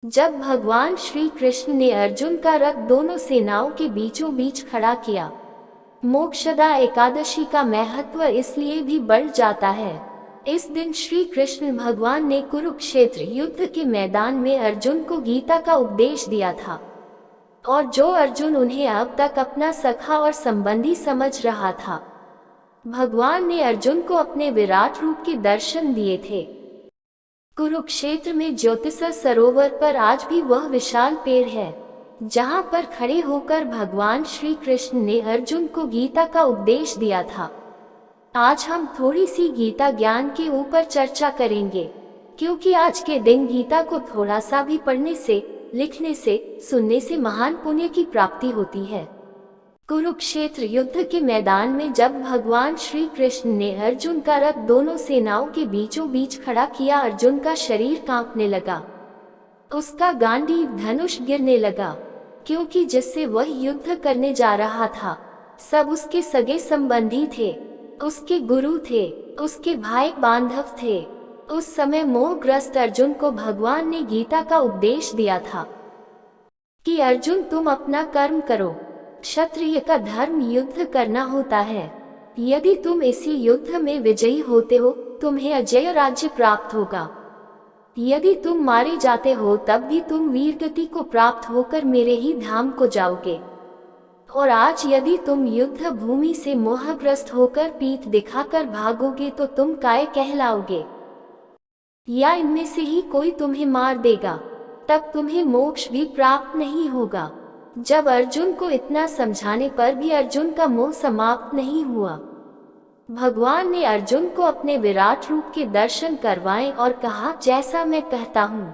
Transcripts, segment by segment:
जब भगवान श्री कृष्ण ने अर्जुन का रथ दोनों सेनाओं के बीचों बीच खड़ा किया, मोक्षदा एकादशी का महत्व इसलिए भी बढ़ जाता है। इस दिन श्री कृष्ण भगवान ने कुरुक्षेत्र युद्ध के मैदान में अर्जुन को गीता का उपदेश दिया था, और जो अर्जुन उन्हें अब तक अपना सखा और संबंधी समझ रहा था, भगवान ने अर्जुन को अपने विराट रूप के दर्शन दिए थे। कुरुक्षेत्र में ज्योतिषा सरोवर पर आज भी वह विशाल पेड़ है जहां पर खड़े होकर भगवान श्री कृष्ण ने अर्जुन को गीता का उपदेश दिया था। आज हम थोड़ी सी गीता ज्ञान के ऊपर चर्चा करेंगे, क्योंकि आज के दिन गीता को थोड़ा सा भी पढ़ने से, लिखने से, सुनने से महान पुण्य की प्राप्ति होती है। कुरुक्षेत्र युद्ध के मैदान में जब भगवान श्री कृष्ण ने अर्जुन का रथ दोनों सेनाओं के बीचों बीच खड़ा किया, अर्जुन का शरीर कांपने लगा, उसका गांडीव धनुष गिरने लगा, क्योंकि जिससे वह युद्ध करने जा रहा था सब उसके सगे संबंधी थे, उसके गुरु थे, उसके भाई बांधव थे। उस समय मोहग्रस्त अर्जुन को भगवान ने गीता का उपदेश दिया था कि अर्जुन तुम अपना कर्म करो, क्षत्रिय का धर्म युद्ध करना होता है। यदि तुम इसी युद्ध में विजयी होते हो, तुम्हें अजय राज्य प्राप्त होगा। यदि तुम मारे जाते हो तब भी तुम वीरगति को प्राप्त होकर मेरे ही धाम को जाओगे। और आज यदि तुम युद्ध भूमि से मोहग्रस्त होकर पीठ दिखाकर भागोगे तो तुम काय कहलाओगे, या इनमें से ही कोई तुम्हें मार देगा, तब तुम्हें मोक्ष भी प्राप्त नहीं होगा। जब अर्जुन को इतना समझाने पर भी अर्जुन का मोह समाप्त नहीं हुआ, भगवान ने अर्जुन को अपने विराट रूप के दर्शन करवाए और कहा, जैसा मैं कहता हूँ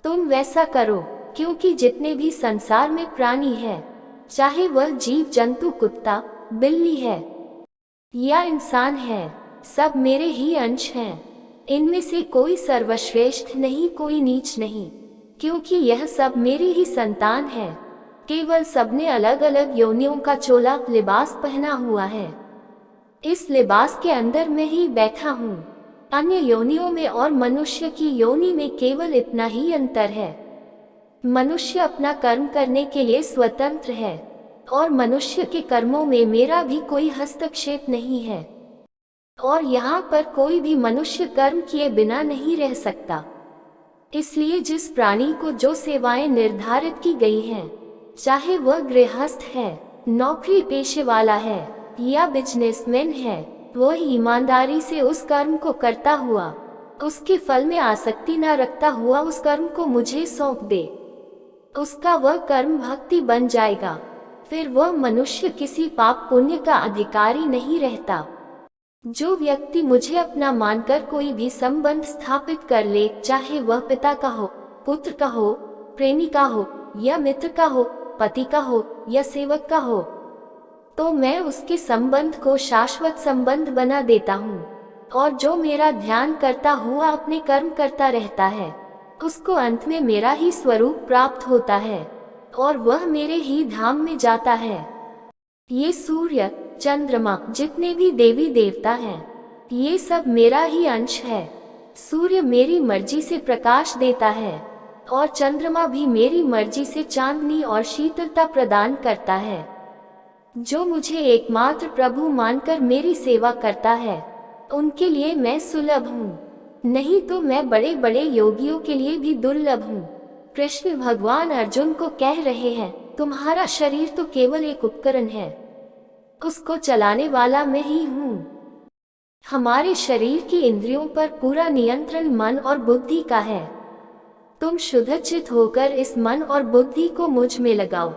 तुम वैसा करो, क्योंकि जितने भी संसार में प्राणी है, चाहे वह जीव जंतु, कुत्ता, बिल्ली है या इंसान है, सब मेरे ही अंश हैं। इनमें से कोई सर्वश्रेष्ठ नहीं, कोई नीच नहीं, क्योंकि यह सब मेरी ही संतान है। केवल सबने अलग अलग योनियों का चोला लिबास पहना हुआ है। इस लिबास के अंदर मैं ही बैठा हूँ। अन्य योनियों में और मनुष्य की योनि में केवल इतना ही अंतर है। मनुष्य अपना कर्म करने के लिए स्वतंत्र है, और मनुष्य के कर्मों में मेरा भी कोई हस्तक्षेप नहीं है। और यहाँ पर कोई भी मनुष्य कर्म किए बिना नहीं रह सकता। इसलिए जिस प्राणी को जो सेवाएं निर्धारित की गई हैं, चाहे वह गृहस्थ है, नौकरी पेशे वाला है या बिजनेसमैन है, वह ईमानदारी से उस कर्म को करता हुआ, उसके फल में आसक्ति न रखता हुआ उस कर्म को मुझे सौंप दे, उसका वह कर्म भक्ति बन जाएगा। फिर वह मनुष्य किसी पाप पुण्य का अधिकारी नहीं रहता। जो व्यक्ति मुझे अपना मानकर कोई भी संबंध स्थापित कर ले, चाहे वह पिता का हो, पुत्र का हो, प्रेमी का हो या मित्र का हो, पति का हो या सेवक का हो, तो मैं उसके संबंध को शाश्वत संबंध बना देता हूँ। और जो मेरा ध्यान करता हुआ अपने कर्म करता रहता है, उसको अंत में मेरा ही स्वरूप प्राप्त होता है और वह मेरे ही धाम में जाता है। ये सूर्य, चंद्रमा, जितने भी देवी देवता हैं, ये सब मेरा ही अंश है। सूर्य मेरी मर्जी से प्रकाश देता है और चंद्रमा भी मेरी मर्जी से चांदनी और शीतलता प्रदान करता है। जो मुझे एकमात्र प्रभु मानकर मेरी सेवा करता है, उनके लिए मैं सुलभ हूँ, नहीं तो मैं बड़े बड़े योगियों के लिए भी दुर्लभ हूँ। कृष्ण भगवान अर्जुन को कह रहे हैं, तुम्हारा शरीर तो केवल एक उपकरण है, उसको चलाने वाला मैं ही हूँ। हमारे शरीर की इंद्रियों पर पूरा नियंत्रण मन और बुद्धि का है। तुम शुद्धचित होकर इस मन और बुद्धि को मुझ में लगाओ।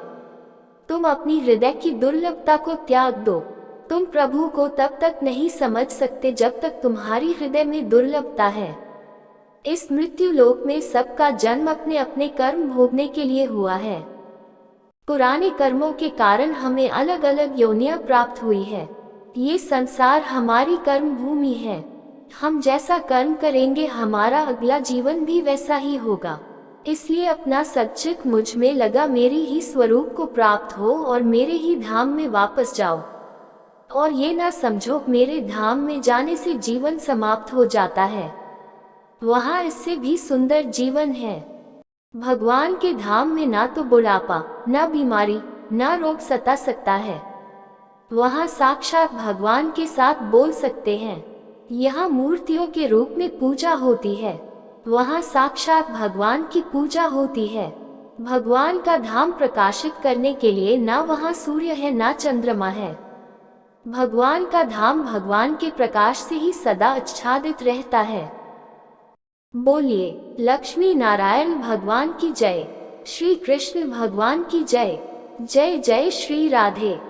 तुम अपनी हृदय की दुर्लभता को त्याग दो। तुम प्रभु को तब तक नहीं समझ सकते जब तक तुम्हारी हृदय में दुर्लभता है। इस मृत्यु लोक में सबका जन्म अपने अपने कर्म भोगने के लिए हुआ है। पुराने कर्मों के कारण हमें अलग अलग योनियां प्राप्त हुई है। ये संसार हमारी कर्म भूमि है। हम जैसा कर्म करेंगे, हमारा अगला जीवन भी वैसा ही होगा। इसलिए अपना सच्चित मुझ में लगा मेरी ही स्वरूप को प्राप्त हो और मेरे ही धाम में वापस जाओ। और ये ना समझो मेरे धाम में जाने से जीवन समाप्त हो जाता है। वहाँ इससे भी सुंदर जीवन है। भगवान के धाम में ना तो बुढ़ापा, ना बीमारी, ना रोग सता सकता है। वहाँ साक्षात भगवान के साथ बोल सकते हैं। यहाँ मूर्तियों के रूप में पूजा होती है। वहाँ साक्षात भगवान की पूजा होती है। भगवान का धाम प्रकाशित करने के लिए ना वहाँ सूर्य है ना चंद्रमा है। भगवान का धाम भगवान के प्रकाश से ही सदा आच्छादित रहता है। बोलिए लक्ष्मी नारायण भगवान की जय। श्री कृष्ण भगवान की जय। जय जय श्री राधे।